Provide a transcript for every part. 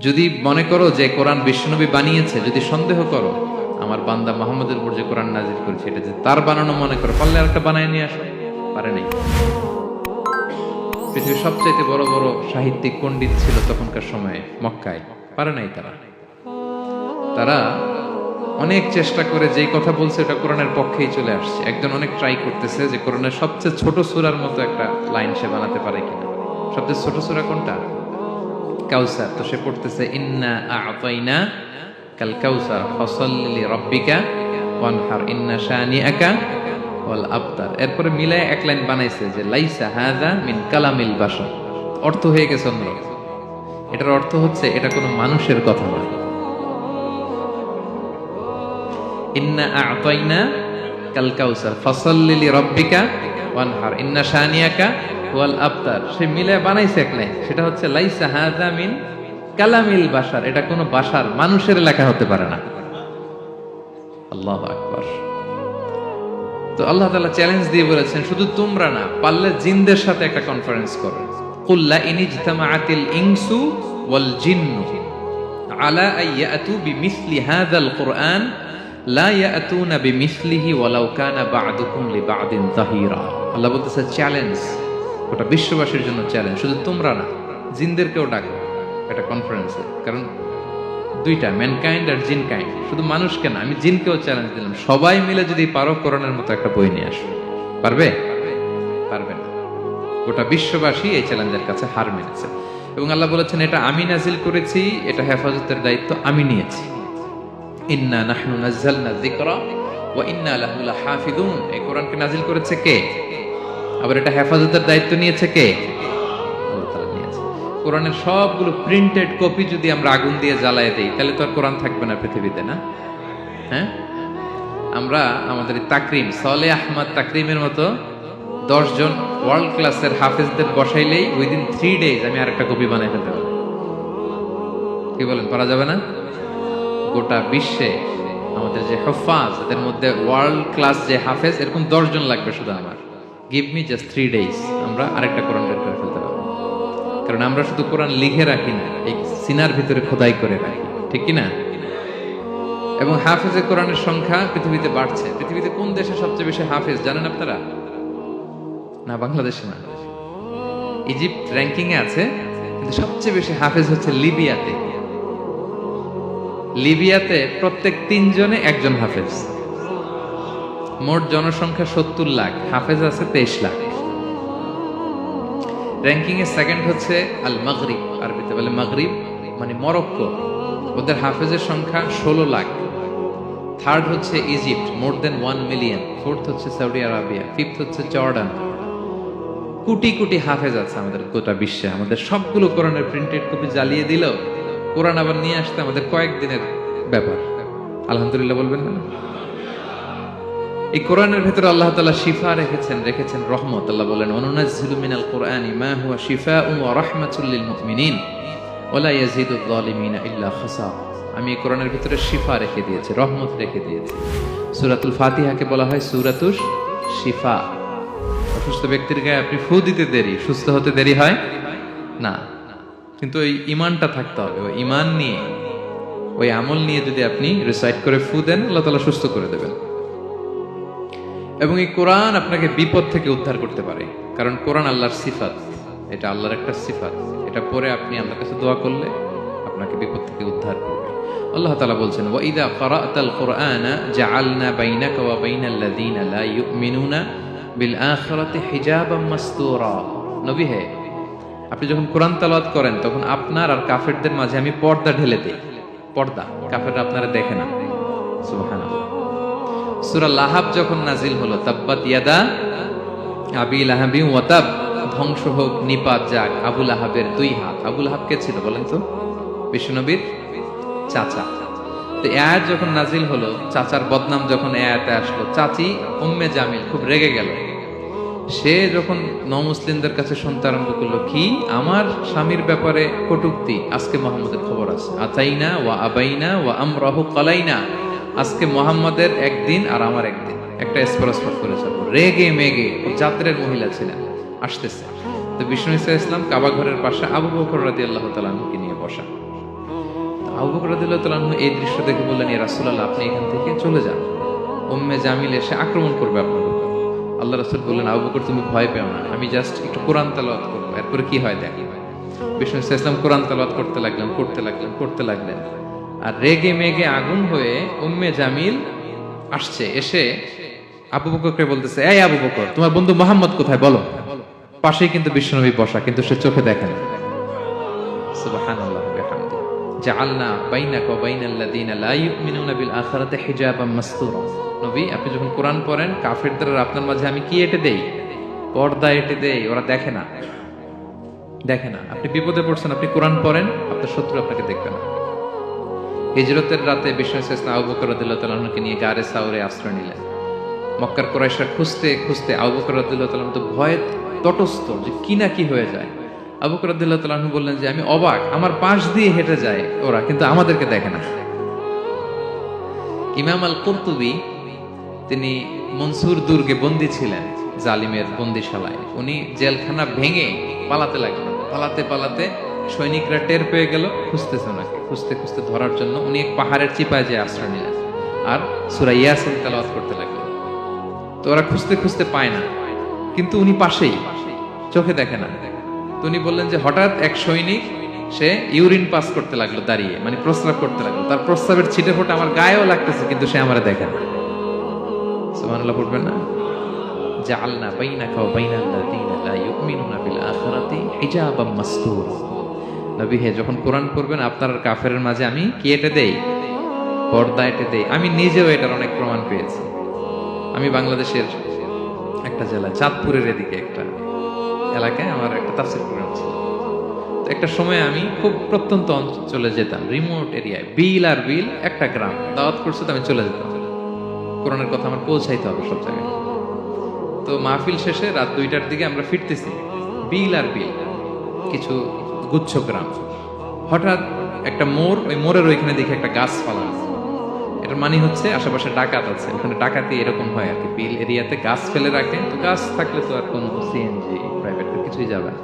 যদি মনে করো যে কোরআন বিশ্বনবী বানিয়েছে, যদি সন্দেহ করো আমার বান্দা মুহাম্মদের উপর যে কোরআন নাজিল করেছে এটা যে তার বানানো মনে করো, পারলে আরেকটা বানায় নিয়ে আসো। পারে নাই। পৃথিবীর সবচাইতে বড় বড় সাহিত্যিক পণ্ডিত ছিল তখনকার সময়ে মক্কায়, পারে নাই তারা। তারা অনেক চেষ্টা করে যেই কথা বলছে এটা কোরআনের পক্ষেই চলে আসছে। একজন অনেক ট্রাই করতেছে যে কোরআনের সবচেয়ে ছোট সূরার মতো একটা লাইন সে বানাতে পারে কিনা। সবচেয়ে ছোট সূরা কোনটা? কাউসার। তো সে পড়তেছে ইন্না আ'তাইনা কাল কাউসার ফাসাল্লি লিরাব্বিকা ওয়ানহার ইন্না শানিআকা ওয়াল আবতার। এরপরে মিলায় এক লাইন বানাইছে যে লাইসা হাযা মিন কালামিল বাশার। অর্থ হয়ে গেছে অন্য। এটার অর্থ হচ্ছে এটা কোনো মানুষের কথা নয়। ইন্না আ'তাইনা কাল কাউসার ফাসাল্লি লিরাব্বিকা ওয়ানহার ইন্না শানিআকা ওয়াল আবতার। সে মিলে বানাইছে এক লাইন, সেটা হচ্ছে লাইসা হাযা মিন কালামিল বাশার। এটা কোনো বাশার মানুষের লেখা হতে পারে না। আল্লাহু আকবার। তো আল্লাহ তাআলা চ্যালেঞ্জ দিয়ে বলেছেন শুধু তোমরা না, পারলে জিনদের সাথে একটা কনফারেন্স করো। কুল লা ইনজতামাআতিল ইনসু ওয়াল জিন্নু আলা আইয়াতু বিমিসলি হাযাল কুরআন লা ইয়াতুনা বিমিসলিহি ওয়ালাউ কানা বা'দুকুম লিবা'দিন যাহিরা। আল্লাহ বলতেছে চ্যালেঞ্জ, ওটা বিশ্ববাসীর জন্য চ্যালেঞ্জ। শুধু তোমরা না, জিনদেরকেও ডাকো একটা কনফারেন্সে। কারণ দুইটা, ম্যানকাইন্ড আর জিনকাইন্ড। শুধু মানুষকে না, আমি জিনকেও চ্যালেঞ্জ দিলাম, সবাই মিলে যদি পারো কোরআনের মতো একটা বই নিয়ে আসো। পারবে? পারবে না। গোটা বিশ্ববাসী এই চ্যালেঞ্জের কাছে হার মেনেছে। এবং আল্লাহ বলেছেন এটা আমি নাজিল করেছি, এটা হেফাজতের দায়িত্ব আমি নিয়েছি। ইন্না নাহনু নাযালনা যিকরা ওয়া ইন্না লাহু লাহাফিযুন। এই কোরআনকে নাজিল করেছে কে? আবার এটা হেফাজতের দায়িত্ব নিয়েছে কে? আল্লাহ তাআলা নিয়েছে। কোরআনের সবগুলো প্রিন্টেড কপি যদি আমরা আগুন দিয়ে জ্বালায় দেই তাহলে তো আর কোরআন থাকবে না পৃথিবীতে, না? হ্যাঁ, আমরা আমাদের তাকরিম সালেহ আহমদ তাকরিমের মতো 10 জন ওয়ার্ল্ড ক্লাসের হাফেজদের বসাইলেই উইদিন 3 ডেজ আমি আরেকটা কপি বানাই ফেলতে পারবো। কি বলেন, পারা যাবে না? গোটা বিশ্বে আমাদের যে হুফাজ, এদের মধ্যে ওয়ার্ল্ড ক্লাস যে হাফেজ, এরকম 10 জন লাগবে শুধু আমার। গিভ মি জাস্ট 3 ডেজ, আমরা আরেকটা কোরআন বের করে ফেলতে পারবো। কারণ আমরা শুধু কোরআন লিখে রাখি না, এই সিনার ভিতরে খোদাই করে রাখি, ঠিক কি না? এবং হাফেজে কোরআনের সংখ্যা পৃথিবীতে বাড়ছে। পৃথিবীতে কোন দেশে সবচেয়ে বেশি হাফেজ জানেন আপনারা? না, বাংলাদেশে না। ইজিপ্ট র্যাঙ্কিং এ আছে, কিন্তু সবচেয়ে বেশি হাফেজ হচ্ছে লিবিয়াতে। লিবিয়াতে প্রত্যেক 3 জনে একজন হাফেজ। মোট জনসংখ্যা 70 লাখ, হাফেজ আছে 23 লাখ। র্যাঙ্কিং এ সেকেন্ড হচ্ছে আল মাগরিব, আরবিতে বলে মাগরিব মানে মরক্কো, ওদের হাফেজের সংখ্যা 16 লাখ। থার্ড হচ্ছে ইজিপ্ট, মোর দেন 1 মিলিয়ন। ফোর্থ হচ্ছে সৌদি আরবিয়া, ফিফথ হচ্ছে জর্ডান। কোটি কোটি হাফেজ আছে আমাদের গোটা বিশ্বে। আমাদের সবগুলো কোরআনের প্রিন্টেড কপি জ্বালিয়ে দিল, কোরআন আবার নিয়ে আসতে আমাদের কয়েকদিনের ব্যাপার। আলহামদুলিল্লাহ বলবেন না? এই কোরআনের ভেতরে আল্লাহ তাআলা শিফা রেখেছেন রহমত। আল্লাহ বলেন অনুনাজ্জিলু মিনাল কুরআনি মা হুয়া শিফাউন ওয়া রাহমাতুল লিল মুমিনিন ওয়া লা ইয়াজিদুয যালিমিনা ইল্লা খাসারা। আমি এই কোরআনের ভিতরে শিফা রেখে দিয়েছি, রহমত রেখে দিয়েছি। সূরাতুল ফাতিহাকে বলা হয় সূরাতুশ শিফা। অসুস্থ ব্যক্তির গায়ে আপনি ফু দিতে দেরি, সুস্থ হতে দেরি হয় না। কিন্তু ওই ঈমানটা থাকতে হবে। ওই ঈমান নিয়ে, ওই আমল নিয়ে যদি আপনি রিসাইট করে ফু দেন, আল্লাহ তাআলা সুস্থ করে দেবেন। এবং এই কোরআন আপনাকে বিপদ থেকে উদ্ধার করতে পারে, কারণ কোরআন আল্লাহর সিফাত। এটা আল্লাহর একটা সিফাত। এটা পরে আপনি আল্লাহর কাছে দোয়া করলে আপনাকে বিপদ থেকে উদ্ধার করবে। আল্লাহ তাআলা বলছেন ওয়া ইযা ক্বারা'তাল কুরআনা জাআলনা বাইনাকা ওয়া বাইনাল লাযিনা লা ইউমিনুনা বিল আখিরাতি হিজাবাম মাসতুরা। নবী হে, আপনি যখন কোরআন তেলাওয়াত করেন তখন আপনার আর কাফেরদের মাঝে আমি পর্দা ঢেলে দেই। পর্দা, কাফেররা আপনারা দেখে না। সুবহানাল্লাহ। সূরা লাহাব যখন নাজিল হলো, তাব্বাত ইয়াদা আবি লাহাবি ওয়া তাব, ধ্বংস হোক, নিপাত যাক আবু লাহাবের 2 হাত। আবু লাহাব কে ছিল বলেন তো? বিশ্বনবীর চাচা। তো এই আয়াত যখন নাজিল হলো, চাচার বদনাম যখন এই আয়াতে আসলো, চাচি উম্মে জামিল খুব রেগে গেল। সে যখন নমুসলিমদের কাছে শুনতে আরম্ভ করলো, কি আমার স্বামীর ব্যাপারে কটূক্তি, আজকে মুহাম্মদের খবর আছে। আতাইনা ওয়া আবাইনা ওয়া আমরাহু কালাইনা, আজকে মুহাম্মাদের একদিন আর আমার একদিন, একটা স্পরস্পর করেছে। রেগে মেগে, ও জাত্রের মহিলা ছিলেন, আসতেছে। তো বিষ্ণু ইসা ইসলাম কাবা ঘরের পাশে আবু বকর রাদিয়াল্লাহু তাআলা আনহুকে নিয়ে বসা। আবু বকর রাদিয়াল্লাহু তাআলা আনহু এই দৃশ্য দেখে বললেন, ইয়া রাসূলুল্লাহ, আপনি এখান থেকে চলে যান, উম্মে জামিল এসে আক্রমণ করবে আপনার উপর। আল্লাহ রাসূল বললেন, আবু বকর তুমি ভয় পেও না, আমি জাস্ট একটু কোরআন তেলাওয়াত করবো, এরপরে কি হয় দেখি। বিষ্ণু ইসলাম কোরআন তেলাওয়াত করতে লাগলেন। আর রেগে মেগে আগুন হয়ে উম্মে জামিল আসছে, এসে আবু বকরকে বলতেছে, এই আবু বকর, তোমার বন্ধু মুহাম্মদ কোথায় বলো। পাশেই কিন্তু বিশ্বনবী বসা, কিন্তু সে চোখে দেখে না। সুবহানাল্লাহ ওয়া বিহামদি। জাআলনা বাইনাকা ওয়া বাইনাল্লাযিনা লা ইউমিনুনা বিল আখিরাতি হিজাবাম মাসতুরা। নবী, আপনি যখন কোরআন পড়েন, কাফেরদের আর আপনার মাঝে আমি কি এঁটে দেই? পর্দা এঁটে দেই, ওরা দেখে না। আপনি বিপদে পড়ছেন, আপনি কোরআন পড়েন, আপনার শত্রু আপনাকে দেখবে না। হিজরতের রাতে বিষ্ণু ইসলাম আবু বকর রাদিয়াল্লাহু তাআলা আনহুকে নিয়ে গারে সাউরে আশ্রয় নিলেন। মক্কার কুরাইশরা খুঁজতে আবু বকর রাদিয়াল্লাহু তাআলা তো ভয়ে তটস্থ, যে কি না কি হয়ে যায়। আবু বকর রাদিয়াল্লাহু তাআলা আনহু বললেন যে আমি অবাক, আমার পাশ দিয়ে হেঁটে যায় ওরা, কিন্তু আমাদেরকে দেখে না। ইমাম আল কুরতুবী, তিনি মনসুর দুর্গে বন্দী ছিলেন, জালিমের বন্দিশালায়। উনি জেলখানা ভেঙে পালাতে লাগলেন। পালাতে সৈনিকরা টের পেয়ে গেল, খুঁজতেছে ওনাকে। খুঁজতে ধরার জন্য উনি এক পাহাড়ের চিপায় যে আশ্রয় নিলেন আর সূরা ইয়াসিন তেলাওয়াত করতে লাগলেন। তো ওরা খুঁজতে পায় না, কিন্তু উনি পাশেই, চোখে দেখে না। তো উনি বললেন যে হঠাৎ এক সৈনিক, সে ইউরিন পাস করতে লাগলো দাঁড়িয়ে, মানে প্রস্রাব করতে লাগলো। তার প্রস্রাবের ছিটে ফোঁটা আমার গায়েও লাগতেছে, কিন্তু সে আমারে দেখে না। সুবহানাল্লাহ পড়বেন না? জাআলনা বাইনাকা ওয়া বাইনাল্লাযিনা লা ইউমিনুনা বিল আখিরাতি হিজাবাম মাসতুরা। নবী হে, যখন কোরআন পড়বেন, আপনার আর কাফেরের মাঝে আমি কি এঁটে দেই? পর্দা এঁটে দেই। আমি নিজেও এটার অনেক প্রমাণ পেয়েছি। আমি বাংলাদেশের একটা জেলা, চাঁদপুরের এদিকে একটা এলাকায় আমার একটা তাফসীর প্রোগ্রাম ছিল। তো একটা সময় আমি খুব প্রত্যন্ত অঞ্চলে যেতাম, রিমোট এরিয়ায়, বিল একটা গ্রাম। দাওয়াত করছে তো আমি চলে যেতাম, কোরআনের কথা আমার পৌঁছাইতে হবে সব জায়গায়। তো মাহফিল শেষে রাত 2টার দিকে আমরা ফিরতেছি, বিল কিছু গুচ্ছ গ্রাম। হঠাৎ একটা মোড়, ওই মোড়ের ওইখানে দেখি একটা গাছ ফালা আছে। এটার মানে হচ্ছে আশেপাশে ডাকাত আছে, ওখানে ডাকাতি এরকম হয় আর কি। বিল এরিয়াতে গাছ ফেলে রাখে, তো গাছ থাকলে তো আর কোনো সিএনজি প্রাইভেট কিছুই যাবে না।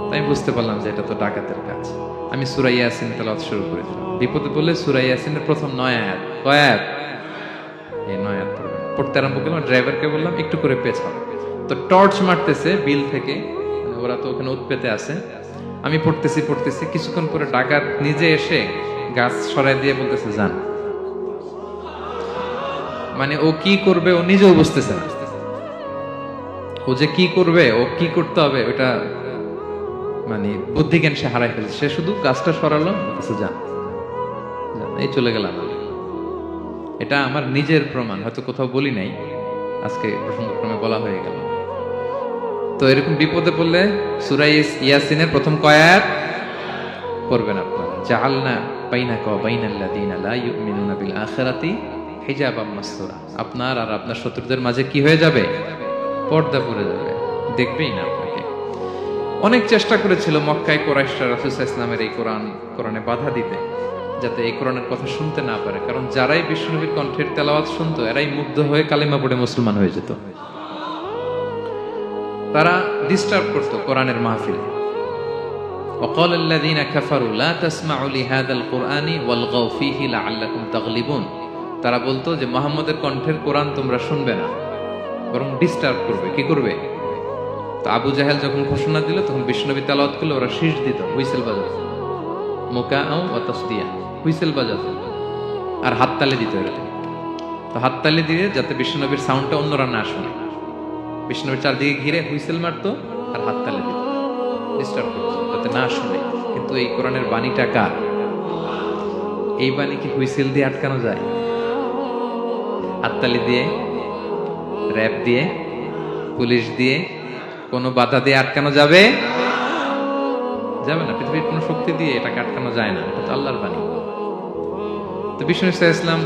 তাই আমি বুঝতে পারলাম যে এটা তো ডাকাতের কাজ। আমি সূরা ইয়াসিন তেলাওয়াত শুরু করে দিলাম। বিপদে পড়লে সূরা ইয়াসিনের প্রথম 9 আয়াত, কয় আয়াত? এই 9 আয়াত পড়তে আরম্ভ করলাম। ড্রাইভারকে বললাম একটু করে পেছাও। তো টর্চ মারতেছে বিল থেকে, ওরা তো ওখানে উৎপেতে আছে। আমি পড়তেছি, কিছুক্ষণ পরে ডাকাত নিজে এসে গাছ সরাই দিয়ে বলতেছে যান। মানে ও কি করবে ও নিজেও বুঝতেছে না। ও যে কি করবে, ও কি করতে হবে, ওটা মানে বুদ্ধি জ্ঞান সে হারাই ফেলছে। সে শুধু গাছটা সরালো, বলতেছে যান, এই চলে গেলাম। এটা আমার নিজের প্রমাণ, হয়তো কোথাও বলি নাই, আজকে প্রসঙ্গক্রমে বলা হয়ে গেল। তো এরকম বিপদে পড়লে সূরা ইয়াসিনের প্রথম কয় আয়াত পড়বেন আপনারা। জাআলনা বাইনাকা ওয়া বাইনাল্লাযিনা লা ইউমিনুনা বিল আখিরাতি হিজাবাম মাসতুরা। আপনার আর আপনার শত্রুদের মাঝে কি হয়ে যাবে? পর্দা পড়ে যাবে, দেখবেই না আপনাকে। অনেক চেষ্টা করেছিল মক্কায় কুরাইশরা রাসূল সাল্লাল্লাহু আলাইহি ওয়াসাল্লামের এই কোরআনে বাধা দিতে, যাতে এই কোরআনের কথা শুনতে না পারে। কারণ যারাই বিশ্বনবীর কণ্ঠের তেলাওয়াত শুনতো, এরাই মুগ্ধ হয়ে কালিমা পড়ে মুসলমান হয়ে যেত। তারা ডিস্টার্ব করত কোরআনের মাহফিল। وقال الذين كفروا لا تسمعوا لهذا القرآن والغوا فيه لعلكم تغلبون। তারা বলতো যে মুহাম্মদের কণ্ঠের কোরআন তোমরা শুনবে না, বরং ডিস্টার্ব করবে। কি করবে? তো আবু জাহেল যখন ঘোষণা দিল, তখন বিশ্বনবী তেলাওয়াত করলে ওরা শীষ দিত, হুইসেল বাজাত, মুকাআউ ওয়া তাসদিয়া, হুইসেল বাজাত আর হাততালি দিত। এরা তো হাততালি দিয়ে যাতে বিশ্বনবীর সাউন্ডটা অন্যরা না শুনে, বিষ্ণুর চারদিকে ঘিরে হুইসেল মারতো আর হাততালি দিত, ডিস্টার্ব করতো যাতে না শুনে। কিন্তু এই কোরআনের বাণীটা কার? এই বাণী কি হুইসেল দিয়ে আটকানো যায়? হাততালি দিয়ে, র‍্যাব দিয়ে, পুলিশ দিয়ে, কোনো বাধা দিয়ে আটকানো যাবে? যাবে না। পৃথিবীর কোনো শক্তি দিয়ে এটাকে আটকানো যায় না। এটা তো আল্লাহর বাণী। তো বিষ্ণু ইসলাম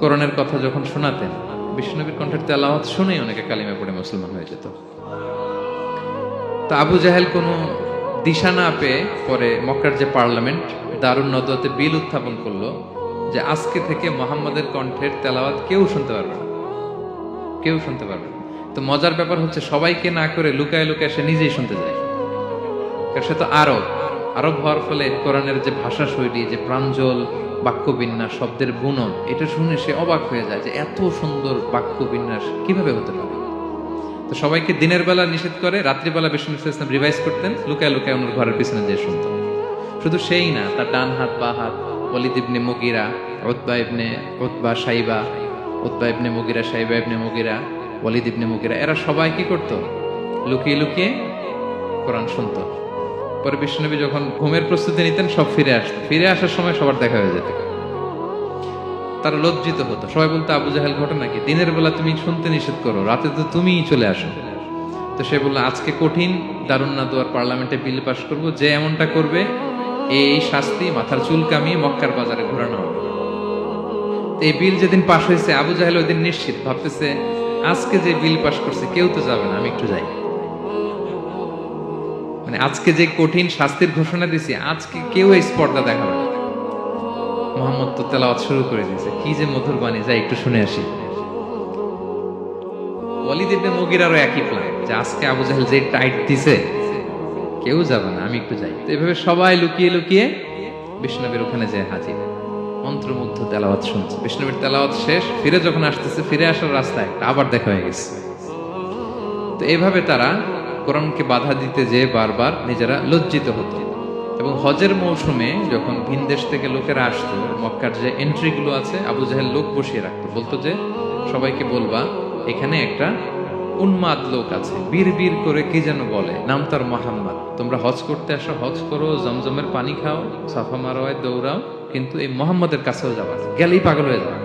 কোরআনের কথা যখন শোনাতেন, বিশ্বনবীর কণ্ঠের তেলাওয়াত শুনেই অনেকে কালিমা পড়ে মুসলমান হয়ে যেত। তো আবু জাহেল কোনো দিশা না পেয়ে পরে মক্কার যে পার্লামেন্ট, দারুন নদওয়াতে বিল উত্থাপন করলো যে আজকে থেকে মুহাম্মাদের কণ্ঠের তেলাওয়াত কেউ শুনতে পারবে না, কেউ শুনতে পারবে না। তো মজার ব্যাপার হচ্ছে, সবাইকে না করে লুকায় লুকায় সে নিজেই শুনতে যায়। কারণ সে তো আরব, আরব হওয়ার ফলে কোরআনের যে ভাষা শৈলী, যে প্রাঞ্জল বাক্যবিন্যাস, শব্দের বুনন, এটা শুনে সে অবাক হয়ে যায় যে এত সুন্দর বাক্যবিন্যাস কিভাবে হতে পারে। তো সবাইকে দিনের বেলা নিষেধ করে, রাত্রিবেলা বিষ্ণু ইসলাম রিভাইজ করতেন, লুকায় লুকায় ওনার ঘরের পিছনে যে শুনতেন। শুধু সেই না, তার ডান হাত বা হাত, Walid ibn Mughira, Utba Saiba, Utba ibn Mughira, Saiba ibn Mughira, Walid ibn Mughira, এরা সবাই কি করতো? লুকিয়ে লুকিয়ে কোরআন শুনতো। পরে বিষ্ণুনবী যখন ঘুমের প্রস্তুতি নিতেন, সব ফিরে আসতো। ফিরে আসার সময় সবার দেখা হয়ে যেত। তারা লজ্জিত হতো। সবাই বলতো, আবু জাহেল ঘটনা কি? দিনের বেলা তুমি শুনতে নিষেধ করো, রাতে তো তুমিই চলে আসো। তো সে বললো, আজকে কঠিন দারুন নাদওয়ার পার্লামেন্টে বিল পাস করব, যে এমনটা করবে এই শাস্তি মাথার চুল কামিয়ে মক্কার বাজারে ঘোরানো হবে। এই বিল যেদিন পাশ হয়েছে, আবু জাহেল ওই দিন নিশ্চিত ভাবতেছে, আজকে যে বিল পাস করছে কেউ তো যাবে না, আমি একটু যাই। মানে আজকে যে কঠিন শাস্তির ঘোষণা দিছি, আজকে কেউ এই স্পর্ধা দেখাবে না। মুহাম্মদ তো তেলাওয়াত শুরু করে দিয়েছে, কি যে মধুর বাণী, যাই একটু শুনে আসি। ওয়ালিদ ইবনে মুগিরারও একই প্ল্যান, যে আজকে আবু জাহেল যে টাইট দিছে কেউ যাবে না, আমি একটু যাই। তো এভাবে সবাই লুকিয়ে লুকিয়ে বিষ্ণুনবীর ওখানে যায় হাজির, মন্ত্রমুগ্ধ তেলাওয়াত শুনছে। বিষ্ণুনবীর তেলাওয়াত শেষ, ফিরে যখন আসতেছে, ফিরে আসার রাস্তায় আবার দেখা হয়ে গেছে। তো এভাবে তারা কোরআনকে বাধা দিতে যেয়ে বারবার নিজেরা লজ্জিত হতো। এবং হজের মৌসুমে যখন ভিন দেশ থেকে লোকেরা আসতো, মক্কার যে এন্ট্রি গুলো আছে, আবু জাহেল লোক বসিয়ে রাখতো, বলতো যে সবাইকে বলবা এখানে একটা উন্মাদ লোক আছে, বীর বীর করে কি যেন বলে, নাম তার মোহাম্মদ। তোমরা হজ করতে আসো, হজ করো, জমজমের পানি খাও, সাফা মারোয়ায় দৌড়াও, কিন্তু এই মোহাম্মদের কাছেও যাবা, গেলেই পাগল হয়ে যাবে।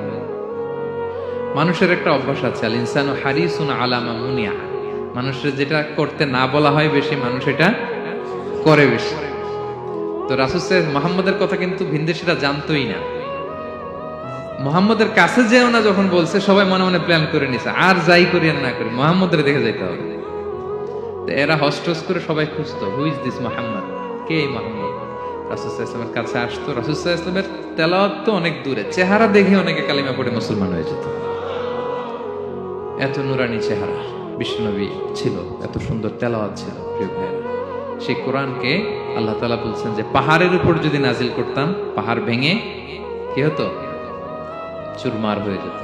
মানুষের একটা অভ্যাস আছে, আল ইনসানু হারিসুন আলা মা মুনিয়া, মানুষের যেটা করতে না বলা হয় বেশি, মানুষ এটা করে বেশি। তো রাসূল মুহাম্মদের কথা কিন্তু ভিনদেশীরা জানতোই না। মুহাম্মদের কাছে যেও না যখন বলছে, সবাই মনে মনে প্ল্যান করে নিছে, আর যাই করি আর না করি মুহাম্মদের দেখে যাইতে হবে। তো এরা হস্টস করে সবাই খুঁজতো, হু ইজ দিস মুহাম্মদ, কে এই মুহাম্মদ? রাসূল সাল্লাল্লাহু আলাইহি ওয়াসাল্লামের কাছে আসতো। রাসূল সাল্লাল্লাহু আলাইহি ওয়াসাল্লামের তেলাওয়াত তো অনেক দূরে, চেহারা দেখে অনেকে কালিমা পড়ে মুসলমান হয়ে যেত। এত নুরানি চেহারা বিশ্বনবী ছিল, এত সুন্দর তেলাওয়াত ছিল। প্রিয় ভাইরা, সেই কোরআনকে আল্লাহ তাআলা বলছেন যে পাহাড়ের উপর যদি নাজিল করতাম, পাহাড় ভেঙে কি হতো? চুরমার হয়ে যেত।